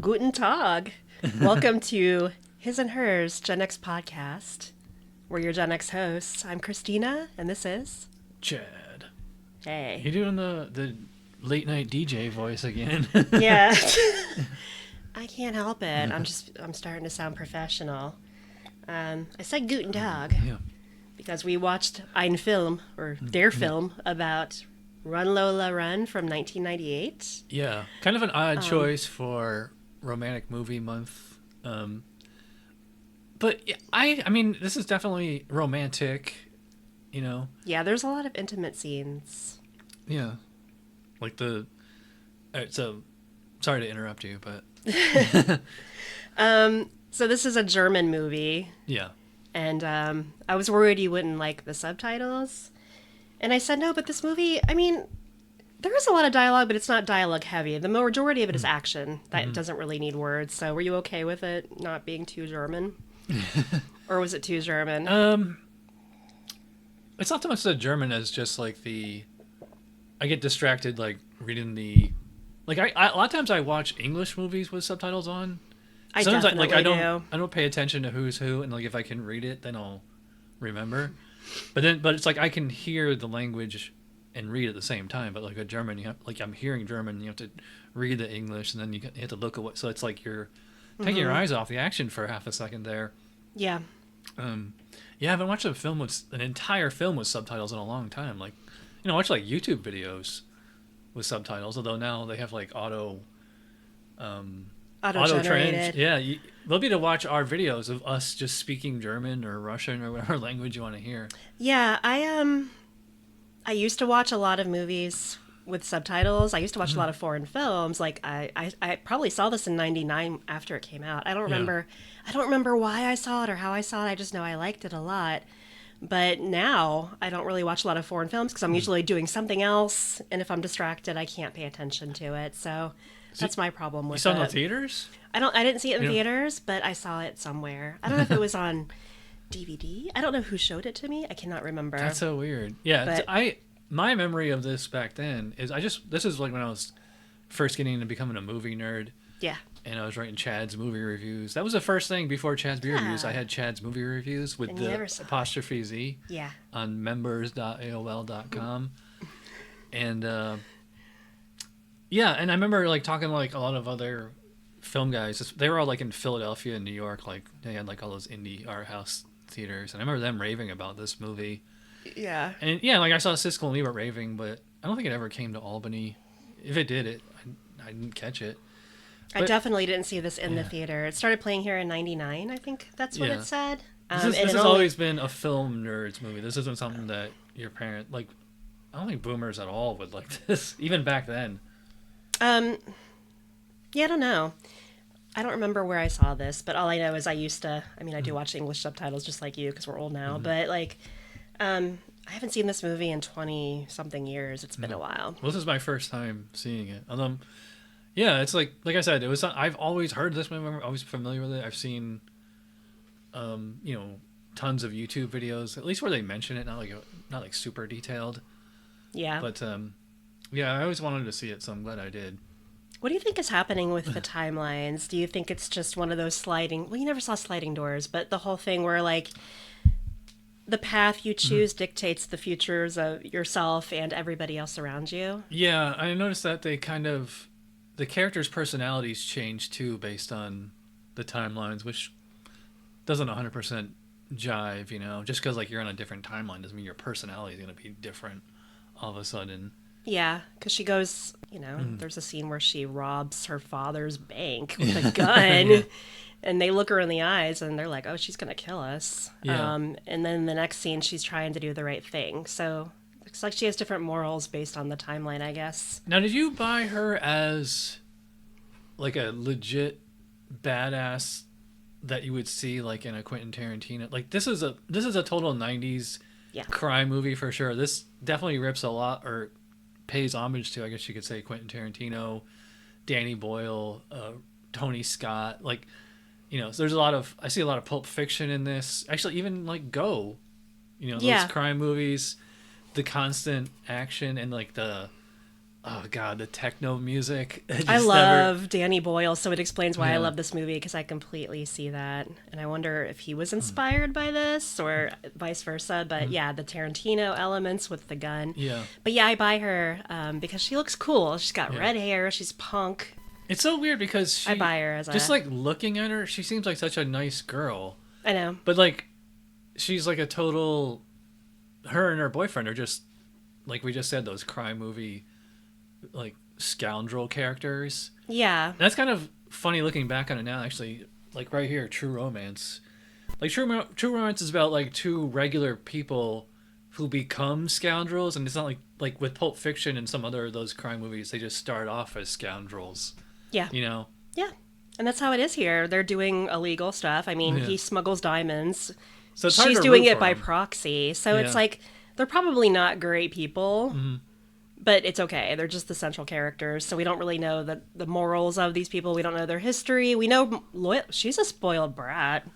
Guten Tag. Welcome to His and Hers Gen X podcast. We're your Gen X hosts. I'm Cristina, and this is Chad. Hey. You're doing the late night DJ voice again. Yeah. I can't help it. I'm starting to sound professional. I said Guten Tag Yeah. because we watched ein Film, or their film, about Run Lola Run from 1998. Yeah. Kind of an odd choice for romantic movie month. But yeah, I mean, this is definitely romantic, you know? Yeah, there's a lot of intimate scenes. Yeah. Like so, sorry to interrupt you, but... So this is a German movie. Yeah. And I was worried you wouldn't like the subtitles. And I said, no, but this movie, I mean, there is a lot of dialogue, but it's not dialogue heavy. The majority of it is action. That doesn't really need words. So were you okay with it not being too German? Or was it too German? It's not so much the German as just like I get distracted like reading like a lot of times I watch English movies with subtitles on. I Sometimes definitely do. I don't pay attention to who's who, and like if I can read it, then I'll remember. But it's like I can hear the language and read at the same time. But like a German, I'm hearing German, you have to read the English, and then you have to look at what. So it's like you're taking your eyes off the action for half a second there. Yeah. Yeah, I haven't watched an entire film with subtitles in a long time. Like, I watch like YouTube videos with subtitles, although now they have like Auto-generated. Yeah, they'll be to watch our videos of us just speaking German or Russian or whatever language you want to hear. Yeah, I used to watch a lot of movies with subtitles. I used to watch a lot of foreign films. Like I probably saw this in '99 after it came out. I don't remember. I don't remember why I saw it or how I saw it. I just know I liked it a lot. But now I don't really watch a lot of foreign films because I'm usually doing something else, and if I'm distracted, I can't pay attention to it. So that's my problem with it. You saw it in the theaters? I didn't see it in theaters, but I saw it somewhere. I don't know if it was on DVD. I don't know who showed it to me. I cannot remember. That's so weird. Yeah, But- my memory of this back then is this is like when I was first getting into becoming a movie nerd. Yeah. And I was writing Chad's movie reviews. That was the first thing before Chad's beer reviews. I had Chad's movie reviews with the apostrophe Z Yeah. on members.aol.com. And yeah, and I remember like talking to like a lot of other film guys. They were all like in Philadelphia and New York. Like they had like all those indie art house theaters. And I remember them raving about this movie. Yeah. And yeah, like I saw Siskel and Ebert raving, but I don't think it ever came to Albany. If it did, I didn't catch it. I definitely didn't see this in the theater. It started playing here in '99, I think that's what it said. This has always been a film nerds movie. This isn't something that your parent, like, I don't think boomers at all would like this, even back then. Yeah, I don't know. I don't remember where I saw this, but all I know is I do watch English subtitles just like you because we're old now, but like, I haven't seen this movie in 20-something years. It's been a while. Well, this is my first time seeing it. Yeah, it's like I said, I've always heard this movie. I'm always familiar with it. I've seen, tons of YouTube videos, at least where they mention it, not like super detailed. Yeah. But yeah, I always wanted to see it, so I'm glad I did. What do you think is happening with the timelines? Do you think it's just one of those you never saw sliding doors, but the whole thing where like the path you choose dictates the futures of yourself and everybody else around you? Yeah, I noticed that the characters' personalities change too based on the timelines, which doesn't 100% jive, just because like you're on a different timeline doesn't mean your personality is going to be different all of a sudden. Yeah, because she goes, there's a scene where she robs her father's bank with a gun, and they look her in the eyes and they're like, oh, she's going to kill us. Yeah. And then the next scene, she's trying to do the right thing. So it's like she has different morals based on the timeline, I guess. Now, did you buy her as like a legit badass that you would see like in a Quentin Tarantino? Like this is a total 90s crime movie for sure. This definitely rips a lot or pays homage to, I guess you could say, Quentin Tarantino, Danny Boyle, Tony Scott. Like, so there's I see a lot of Pulp Fiction in this. Actually, even like Go, those crime movies, the constant action and like the oh god, the techno music. I love Danny Boyle, so it explains why I love this movie, because I completely see that. And I wonder if he was inspired by this or vice versa. But yeah, the Tarantino elements with the gun. Yeah. But yeah, I buy her because she looks cool. She's got red hair. She's punk. It's so weird because I buy her as just like looking at her, she seems like such a nice girl. I know. But like, she's like a total. Her and her boyfriend are just, like we just said, those crime movie, like scoundrel characters. Yeah. And that's kind of funny looking back on it now. Actually, like right here, True Romance. Like True Romance is about like two regular people who become scoundrels, and it's not like with Pulp Fiction and some other of those crime movies, they just start off as scoundrels. Yeah. You know. Yeah. And that's how it is here. They're doing illegal stuff. I mean, he smuggles diamonds. So it's hard She's to doing root it for by him. proxy. So it's like, they're probably not great people, but it's okay. They're just the central characters. So we don't really know the morals of these people. We don't know their history. We know she's a spoiled brat.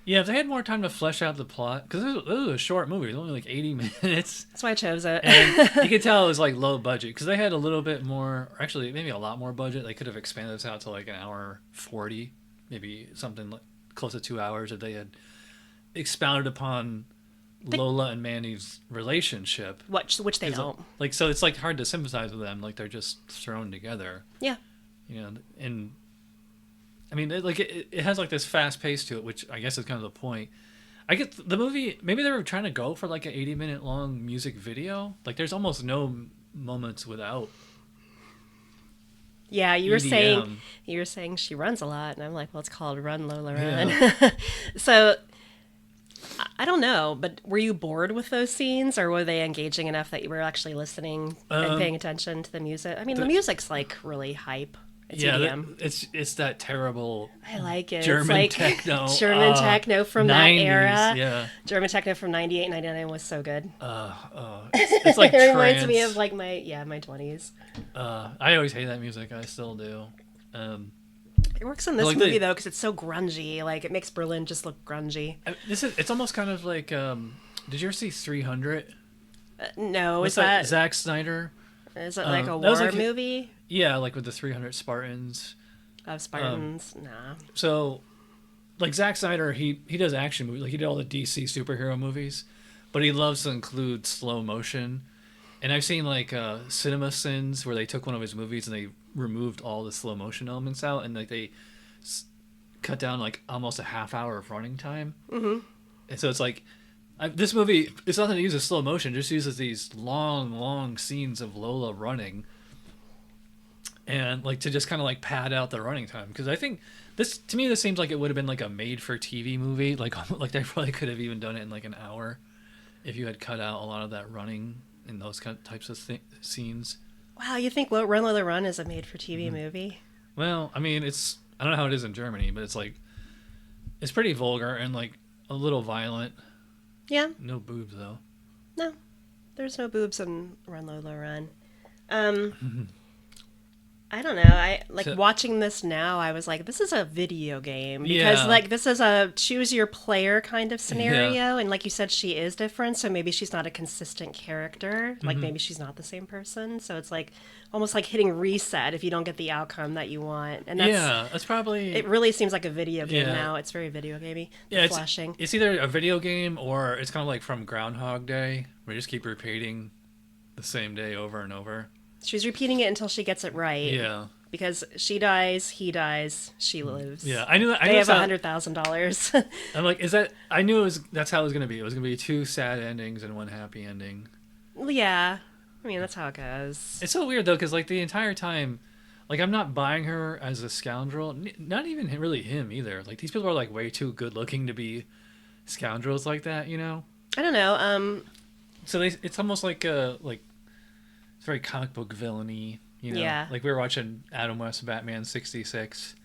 Yeah, if they had more time to flesh out the plot, because this was a short movie. It was only like 80 minutes. That's why I chose it. And you could tell it was like low budget, because they had a little bit more, or actually maybe a lot more budget. They could have expanded this out to like an hour 40, maybe something like close to 2 hours if they had expounded upon Lola and Manny's relationship. Which they don't. Like, so it's like hard to sympathize with them. Like they're just thrown together. Yeah. You know, and I mean, it has like this fast pace to it, which I guess is kind of the point. I get the movie. Maybe they were trying to go for like an 80-minute long music video. Like, there's almost no moments without. Yeah, you were EDM. saying she runs a lot, and I'm like, well, it's called Run Lola Run. Yeah. So I don't know, but were you bored with those scenes, or were they engaging enough that you were actually listening and paying attention to the music? I mean, the music's like really hype. It's EDM. It's that terrible. I like it. German it's like techno. German techno from 90s, that era. Yeah. German techno from 98, 99 was so good. It's like it reminds trance. me of like my 20s. I always hate that music. I still do. It works in this movie though because it's so grungy. Like, it makes Berlin just look grungy. It's almost kind of like. Did you ever see 300? No, What's is that Zack Snyder? Is it like a war movie? Yeah, like with the 300 Spartans. Of Spartans? Nah. So, like Zack Snyder, he does action movies. Like, he did all the DC superhero movies, but he loves to include slow motion. And I've seen like Cinema Sins where they took one of his movies and they removed all the slow motion elements out, and like they cut down like almost a half hour of running time. Mm-hmm. And so it's like this movie, it's nothing to use as slow motion, just uses these long scenes of Lola running, and like to just kind of like pad out the running time. Because I think this seems like it would have been like a made for TV movie. Like they probably could have even done it in like an hour if you had cut out a lot of that running in those kind of types of scenes. Wow, you think Run Lola Run is a made-for-TV movie? Well, I mean, I don't know how it is in Germany, but it's like, it's pretty vulgar and like a little violent. Yeah. No boobs, though. No, there's no boobs in Run Lola Run. I don't know. Watching this now, I was like, this is a video game. Because, like, this is a choose-your-player kind of scenario. Yeah. And like you said, she is different, so maybe she's not a consistent character. Like, maybe she's not the same person. So it's like, almost like hitting reset if you don't get the outcome that you want. And that's probably... It really seems like a video game now. It's very video gamey. Yeah, flashing. It's either a video game or it's kind of like from Groundhog Day, where you just keep repeating the same day over and over. She's repeating it until she gets it right. Yeah. Because she dies, he dies, she lives. Yeah, I knew that. They have $100,000. I'm like, I knew that's how it was going to be. It was going to be 2 sad endings and 1 happy ending. Well, yeah. I mean, that's how it goes. It's so weird, though, because, like, the entire time, like, I'm not buying her as a scoundrel. Not even really him, either. Like, these people are, like, way too good-looking to be scoundrels like that, you know? I don't know. So it's almost like, it's very comic book villainy, you know? Yeah. Like, we were watching Adam West Batman 66.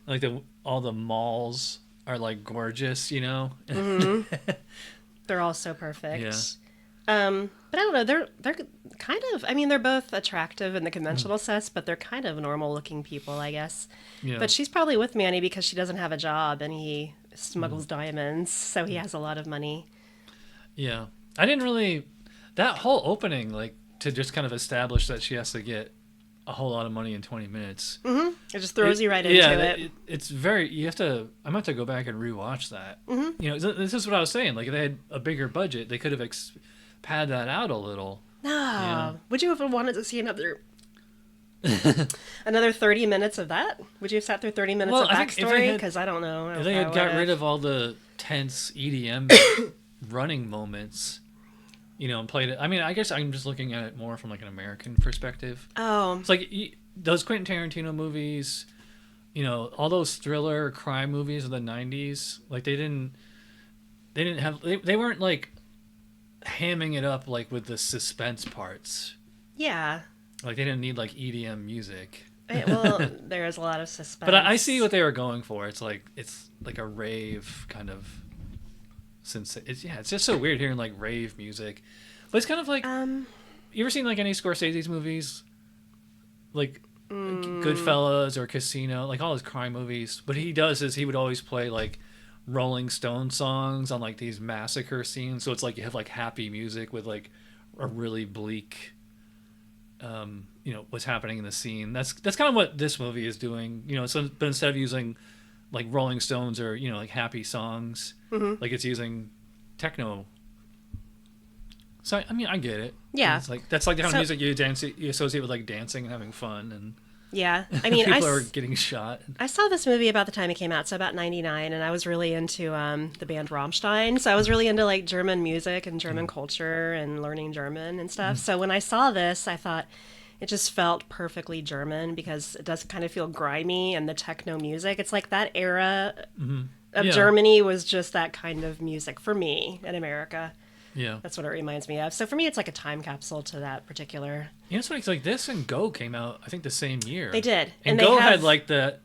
Like, all the malls are, like, gorgeous, you know? Mm-hmm. They're all so perfect. Yeah. But I don't know. They're kind of. I mean, they're both attractive in the conventional sense, but they're kind of normal-looking people, I guess. Yeah. But she's probably with Manny because she doesn't have a job and he smuggles diamonds, so he has a lot of money. Yeah, I didn't really. That whole opening, like, to just kind of establish that she has to get a whole lot of money in 20 minutes. Mm-hmm. It just throws you right into it. It's very, you have to, I'm going to go back and rewatch that. Mm-hmm. You know, this is what I was saying. Like, if they had a bigger budget, they could have padded that out a little. No. Yeah. Would you have wanted to see another 30 minutes of that? Would you have sat through 30 minutes of backstory? Because I don't know. If they had got rid of all the tense EDM running moments, you know, and played it. I mean, I guess I'm just looking at it more from like an American perspective. Oh. It's like those Quentin Tarantino movies, you know, all those thriller crime movies of the 90s, like they weren't like hamming it up like with the suspense parts. Yeah. Like they didn't need like EDM music. Well, there is a lot of suspense. But I see what they were going for. It's like a rave kind of. Since it's just so weird hearing like rave music, but it's kind of like you ever seen like any Scorsese's movies, like Goodfellas or Casino, like all his crime movies. What he does is he would always play like Rolling Stone songs on like these massacre scenes. So it's like you have like happy music with like a really bleak, you know, what's happening in the scene. That's kind of what this movie is doing. You know, so but instead of using like Rolling Stones or, you know, like happy songs, like it's using techno. So I mean, I get it. Yeah, it's like that's like the kind of music you associate with like dancing and having fun, and yeah, I mean, people are getting shot. I saw this movie about the time it came out, so about 99, and I was really into the band Rammstein, so I was really into like German music and German culture and learning German and stuff. So when I saw this, I thought it just felt perfectly German because it does kind of feel grimy, and the techno music. It's like that era of Germany was just that kind of music for me in America. Yeah. That's what it reminds me of. So for me, it's like a time capsule to that particular. You know, it's like this and Go came out, I think, the same year. They did. And Go had like the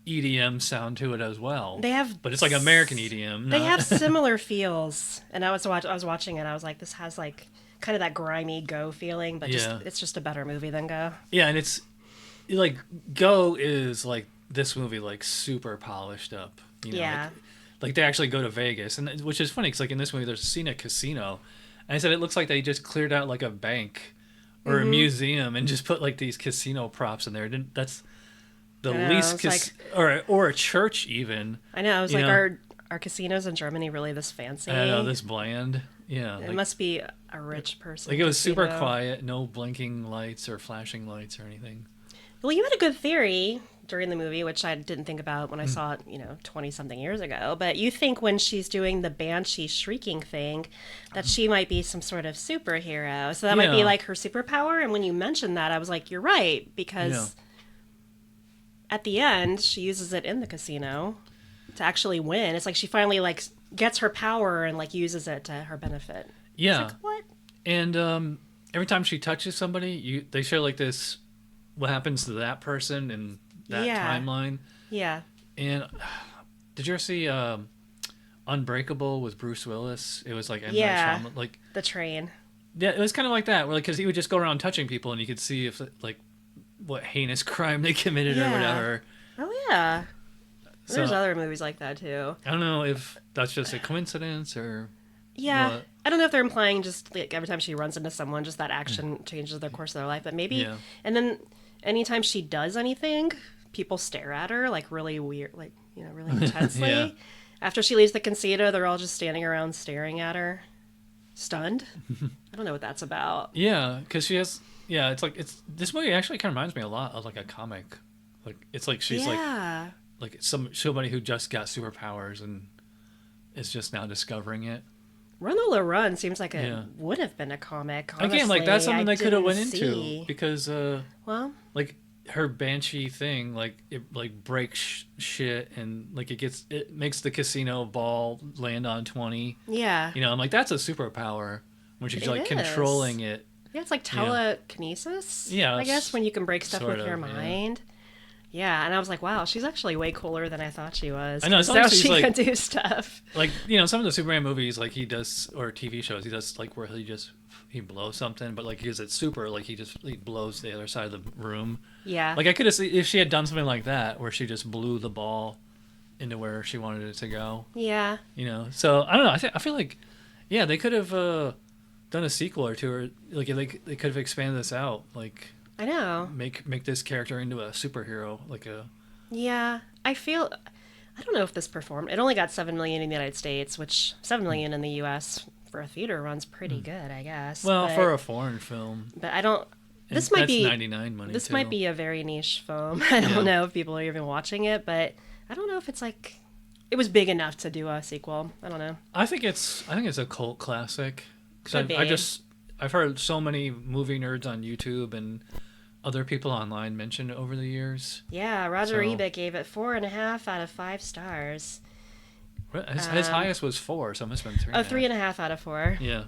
EDM sound to it as well. They have. But it's like American EDM. They have similar feels. And I was watching it. I was like, this has like kind of that grimy Go feeling, but it's just a better movie than Go. Yeah, and it's like Go is like this movie like super polished up. You know, yeah. Like they actually go to Vegas, and which is funny because like in this movie there's a scene at casino, and I said it looks like they just cleared out like a bank or a museum and just put like these casino props in there. That's the least or a church even. I know. I was like, are casinos in Germany really this fancy? I know, this bland. Yeah, it must be a rich person. Like it was super quiet, no blinking lights or flashing lights or anything. Well, you had a good theory during the movie, which I didn't think about when I saw it, 20-something years ago. But you think when she's doing the banshee shrieking thing that she might be some sort of superhero. So that might be like her superpower. And when you mentioned that, I was like, you're right. Because at the end, she uses it in the casino to actually win. It's like she finally like gets her power and like uses it to her benefit. Yeah. Like, what? And every time she touches somebody, they show like this, what happens to that person in that timeline. Yeah. And did you ever see Unbreakable with Bruce Willis? It was like M. Night Shyamalan, like the train. Yeah, it was kind of like that, where because he would just go around touching people, and you could see if like what heinous crime they committed or whatever. Oh yeah. There's other movies like that too. I don't know if that's just a coincidence or. Yeah. What. I don't know if they're implying just like every time she runs into someone, just that action changes the course of their life, but maybe. Yeah. And then anytime she does anything, people stare at her like really weird, like, really intensely. Yeah. After she leaves the casino, they're all just standing around staring at her, stunned. I don't know what that's about. Yeah, because she has. Yeah, it's like this movie actually kind of reminds me a lot of like a comic. Like it's like she's like somebody who just got superpowers and is just now discovering it. Run Lola Run seems like it would have been a comic. Honestly. Again, like that's something they could have went into because like her banshee thing, like it like breaks shit and like it makes the casino ball land on 20. Yeah. I'm like, that's a superpower when she's like controlling it. Yeah, it's like telekinesis. Yeah, I guess when you can break stuff with your mind. Yeah, and I was like, wow, she's actually way cooler than I thought she was. I know, now she can do stuff. Like, some of the Superman movies, like he does, or TV shows, he does like where he blows something, but like he gets super, like he blows the other side of the room. Yeah. Like I could have seen if she had done something like that, where she just blew the ball into where she wanted it to go. Yeah. So I don't know. I feel like, they could have done a sequel or two, or like they could have expanded this out, like. I know. Make this character into a superhero, like a. Yeah, I don't know if this performed. It only got 7 million in the United States, which 7 million in the U.S. for a theater run's pretty good, I guess. Well, for a foreign film. But I don't. This and might be 99 money. This too. might be a very niche film. I don't know if people are even watching it, but I don't know if it's like it was big enough to do a sequel. I don't know. I think it's a cult classic. Because I've heard so many movie nerds on YouTube and other people online mention it over the years. Yeah, Roger Ebert gave it 4.5 out of 5 stars. His highest was 4, so it must have been 3. 3.5 out of 4. Yeah.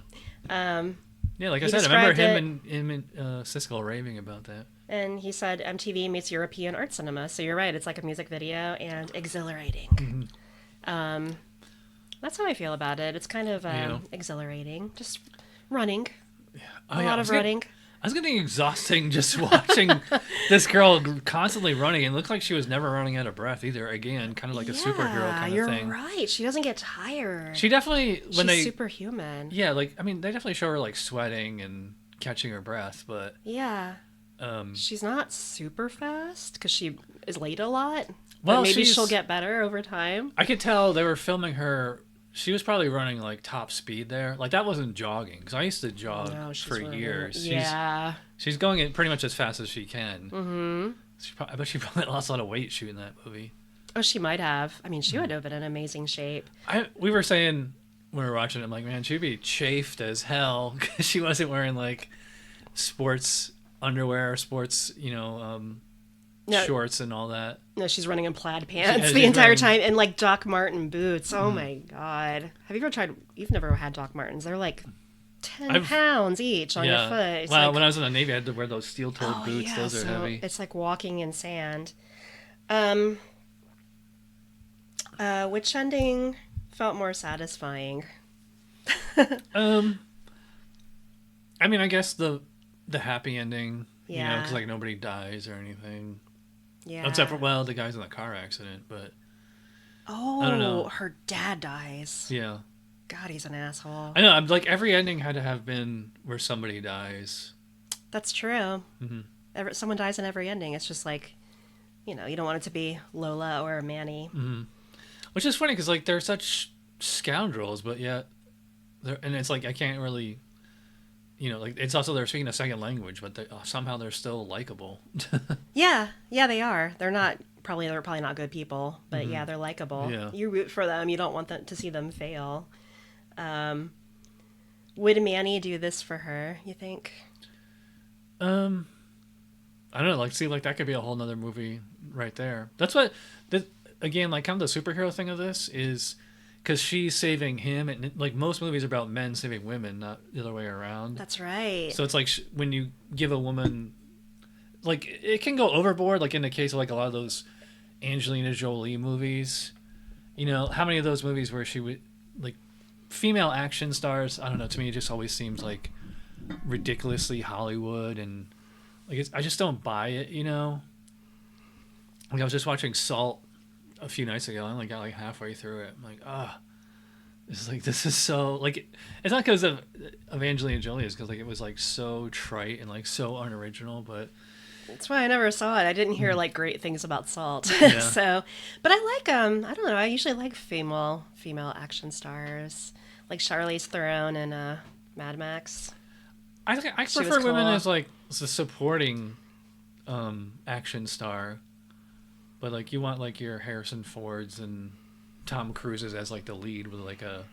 Yeah, like I He said, I remember described him and Siskel raving about that. And he said MTV meets European art cinema. So you're right. It's like a music video and exhilarating. That's how I feel about it. It's kind of exhilarating. Just running. A lot of running. I was getting exhausting just watching this girl constantly running. It looked like she was never running out of breath either. Again, kind of like a superhero kind of thing. You're right. She doesn't get tired. She definitely She's superhuman. Yeah, like I mean, they definitely show her like sweating and catching her breath, but yeah, she's not super fast because she is late a lot. Well, but maybe she'll get better over time. I could tell they were filming her. She was probably running like top speed there. Like that wasn't jogging because I used to jog for years. Yeah, she's going in pretty much as fast as she can. Mm-hmm. I bet she probably lost a lot of weight shooting that movie. Oh, she might have. I mean, she would have been in amazing shape. We were saying when we were watching it, I'm like, man, she'd be chafed as hell because she wasn't wearing like sports underwear or sports, shorts and all that. No, she's running in plaid pants the entire time and like Doc Marten boots. Oh my God. Have you ever tried? You've never had Doc Martens. They're like 10 pounds each on your foot. It's well, when I was in the Navy, I had to wear those steel-toed boots. Yeah, those are heavy. It's like walking in sand. Which ending felt more satisfying? I mean, I guess the happy ending, yeah, because like nobody dies or anything. Yeah. Except for, the guy's in the car accident, but... Oh, I don't know. Her dad dies. Yeah. God, he's an asshole. I know, I'm like, every ending had to have been where somebody dies. That's true. Mm-hmm. Someone dies in every ending. It's just like, you don't want it to be Lola or Manny. Mm-hmm. Which is funny, because like, they're such scoundrels, but yet... And it's like, I can't really... like it's also they're speaking a second language, but somehow they're still likable. yeah, they are. They're probably not good people, but yeah, they're likable. Yeah. You root for them. You don't want them to see them fail. Would Manny do this for her? You think? I don't know. Like, see, like that could be a whole nother movie right there. That's what. Again, like kind of the superhero thing of this is. Because she's saving him, and like most movies are about men saving women, not the other way around. That's right. So it's like when you give a woman, like it can go overboard. Like in the case of like a lot of those Angelina Jolie movies, how many of those movies where she would like female action stars? I don't know. To me, it just always seems like ridiculously Hollywood, and like I just don't buy it. Like I was just watching Salt a few nights ago. I only got like halfway through it. I'm like, this is so like it's not because of Angelina Jolie, it's because like it was like so trite and like so unoriginal. But that's why I never saw it. I didn't hear like great things about Salt. Yeah. So, but I like I don't know. I usually like female action stars like Charlize Theron and Mad Max. I prefer women as like as a supporting action star. But like you want like your Harrison Fords and Tom Cruises as like the lead with like in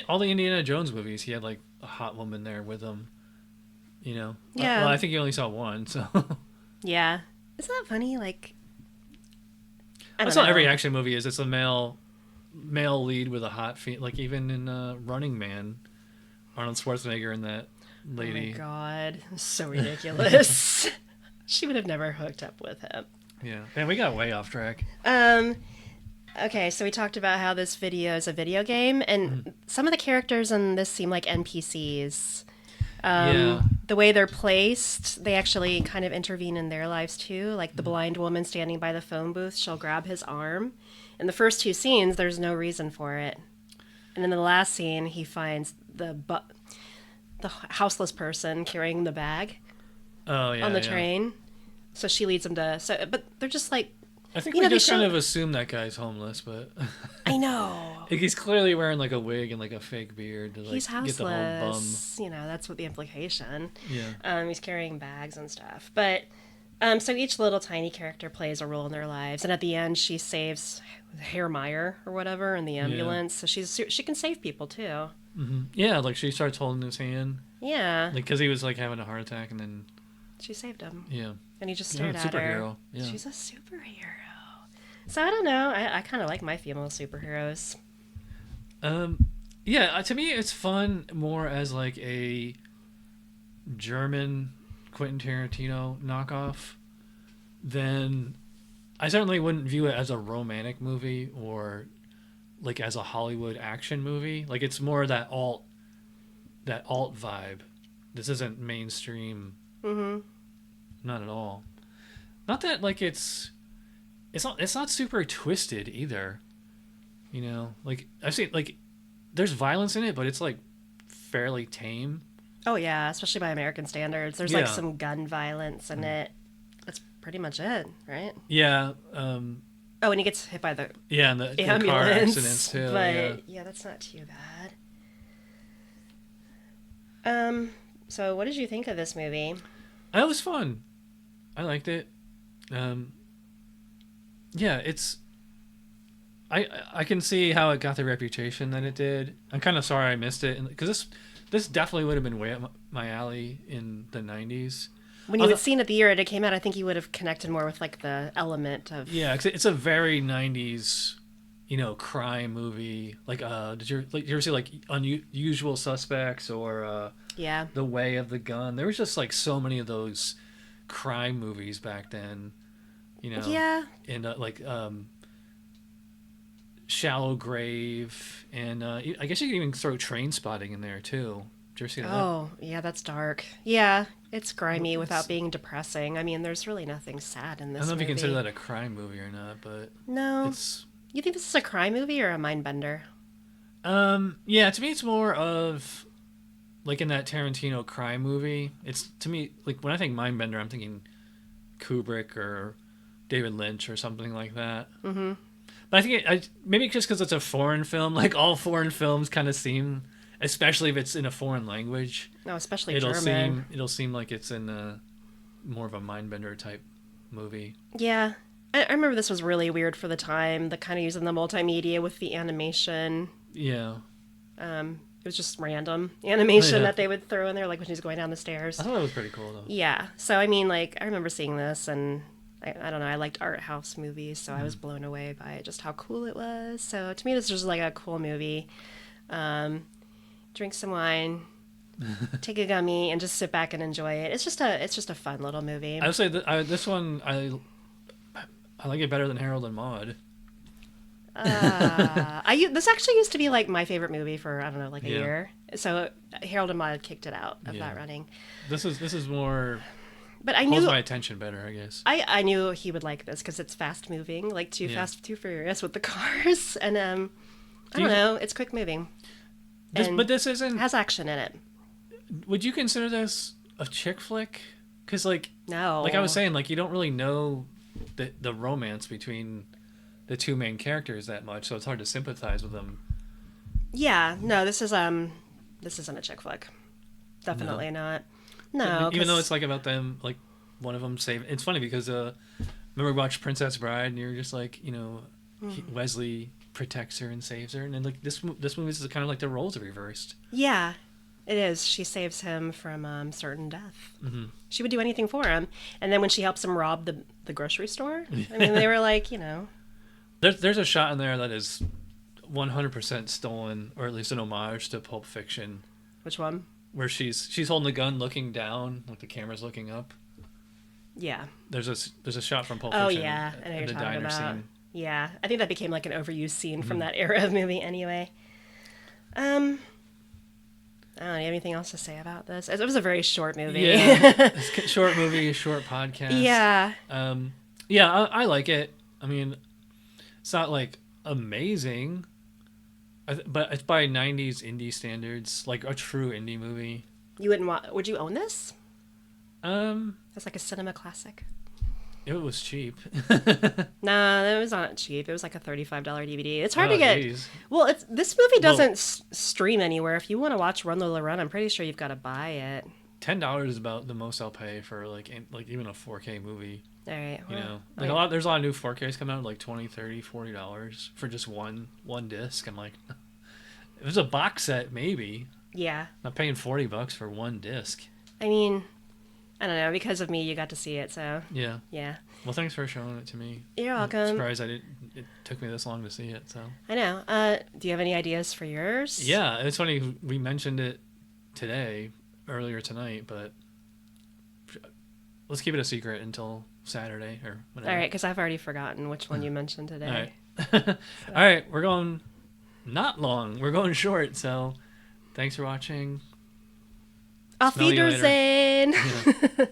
all the Indiana Jones movies, he had like a hot woman there with him. Yeah. Well, I think you only saw one, so. Yeah. Isn't that funny? Like. That's not every action movie is. It's a male lead with a hot like even in Running Man, Arnold Schwarzenegger and that lady. Oh my God, so ridiculous. She would have never hooked up with him. Yeah, and we got way off track. Okay, so we talked about how this video is a video game, and some of the characters in this seem like NPCs. The way they're placed, they actually kind of intervene in their lives too. Like the blind woman standing by the phone booth, she'll grab his arm. In the first 2 scenes, there's no reason for it. And in the last scene, he finds the houseless person carrying the bag. Oh yeah, on the train. So she leads them to. But they're just like. I think we just kind of assume that guy's homeless, but I know. He's clearly wearing like a wig and like a fake beard to like he's houseless. Get the whole bum. You know, that's what the implication. Yeah. He's carrying bags and stuff. But so each little tiny character plays a role in their lives, and at the end she saves Herr Meyer or whatever in the ambulance. Yeah. So she can save people too. Mm-hmm. Yeah, like she starts holding his hand. Yeah. Like because he was like having a heart attack, and then she saved him. Yeah. And he just stared at her. Yeah. She's a superhero. So I don't know. I kind of like my female superheroes. Yeah. To me, it's fun more as like a German Quentin Tarantino knockoff than I certainly wouldn't view it as a romantic movie or like as a Hollywood action movie. Like it's more that alt vibe. This isn't mainstream. Mm-hmm. Not at all. Not that like it's not super twisted either. You know, like I've seen like there's violence in it, but it's like fairly tame. Oh yeah, especially by American standards. There's like some gun violence in it. That's pretty much it, right? Yeah. Oh, and he gets hit by the and the car accidents too. But yeah, that's not too bad. So what did you think of this movie? It was fun. I liked it. Yeah, it's. I can see how it got the reputation that it did. I'm kind of sorry I missed it because this definitely would have been way up my alley in the 90s. When you had seen it the year it came out, I think you would have connected more with like the element of. Yeah, 'cause it's a very 90s, crime movie. Like, did you ever see like Unusual Suspects or The Way of the Gun? There was just like so many of those crime movies back then. Yeah. And like Shallow Grave, and I guess you can even throw Train Spotting in there too. Did you ever see that? Oh, yeah, that's dark. Yeah, it's grimy without being depressing. I mean, there's really nothing sad in this movie. I don't know if you consider that a crime movie or not, but no. You think this is a crime movie or a mindbender? Yeah, to me it's more of like in that Tarantino crime movie. It's to me like when I think mindbender, I'm thinking Kubrick or David Lynch or something like that. Mm-hmm. But I think maybe just because it's a foreign film, like all foreign films kind of seem, especially if it's in a foreign language. No, especially German. It'll seem like it's in more of a mindbender type movie. Yeah. I remember this was really weird for the time, the kind of using the multimedia with the animation. Yeah. It was just random animation that they would throw in there, like when she's going down the stairs. I thought it was pretty cool, though. Yeah. So, I mean, like, I remember seeing this, and I don't know, I liked art house movies, so I was blown away by just how cool it was. So, to me, this was just like a cool movie. Drink some wine, take a gummy, and just sit back and enjoy it. It's just a fun little movie. I would say that this one, I like it better than Harold and Maude. This actually used to be like my favorite movie for, I don't know, like a year. So Harold and Maude kicked it out of that running. This is more, but I knew, holds my attention better, I guess. I knew he would like this because it's fast moving, like Too Fast, Too Furious with the cars, and I don't know, it's quick moving. But this isn't, has action in it. Would you consider this a chick flick? Because no, like I was saying, like you don't really know the romance between the two main characters that much, so it's hard to sympathize with them. Yeah, no, this isn't a chick flick. Definitely not. No, even though it's like about them, like one of them saved. It's funny because remember we watched Princess Bride, and you're just like, Wesley protects her and saves her, and then like this movie is kind of like the roles are reversed. Yeah, it is. She saves him from certain death. Mm-hmm. She would do anything for him, and then when she helps him rob the grocery store, I mean, they were like, There's a shot in there that is 100% stolen, or at least an homage to Pulp Fiction. Which one? Where she's holding the gun, looking down, like the camera's looking up. Yeah. There's a shot from Pulp Fiction. Oh yeah, I know you're talking about. Scene. Yeah, I think that became like an overused scene from that era of movie. Anyway. I don't know, do you have anything else to say about this? It was a very short movie. Yeah, short movie, a short podcast. Yeah. Yeah, I like it. I mean, it's not like amazing, but it's by 90s indie standards, like a true indie movie. You wouldn't would you own this? It's like a cinema classic. It was cheap. Nah, it was not cheap. It was like a $35 DVD. It's hard to get. Geez. Well, this movie doesn't stream anywhere. If you want to watch Run Lola Run, I'm pretty sure you've got to buy it. $10 is about the most I'll pay for like even a 4K movie. All right. You know, like there's a lot of new 4Ks coming out, like $20, $30, $40 for just one disc. I'm like, if it was a box set, maybe. Yeah. I'm not paying $40 for one disc. I mean, I don't know. Because of me, you got to see it, so. Yeah. Yeah. Well, thanks for showing it to me. You're welcome. I'm surprised it took me this long to see it. So. I know. Do you have any ideas for yours? Yeah, it's funny we mentioned it earlier tonight, but let's keep it a secret until Saturday or whatever. All right, because I've already forgotten which one you mentioned today. All right. All right, we're going not long. We're going short. So, thanks for watching. Auf Wiedersehen. Yeah.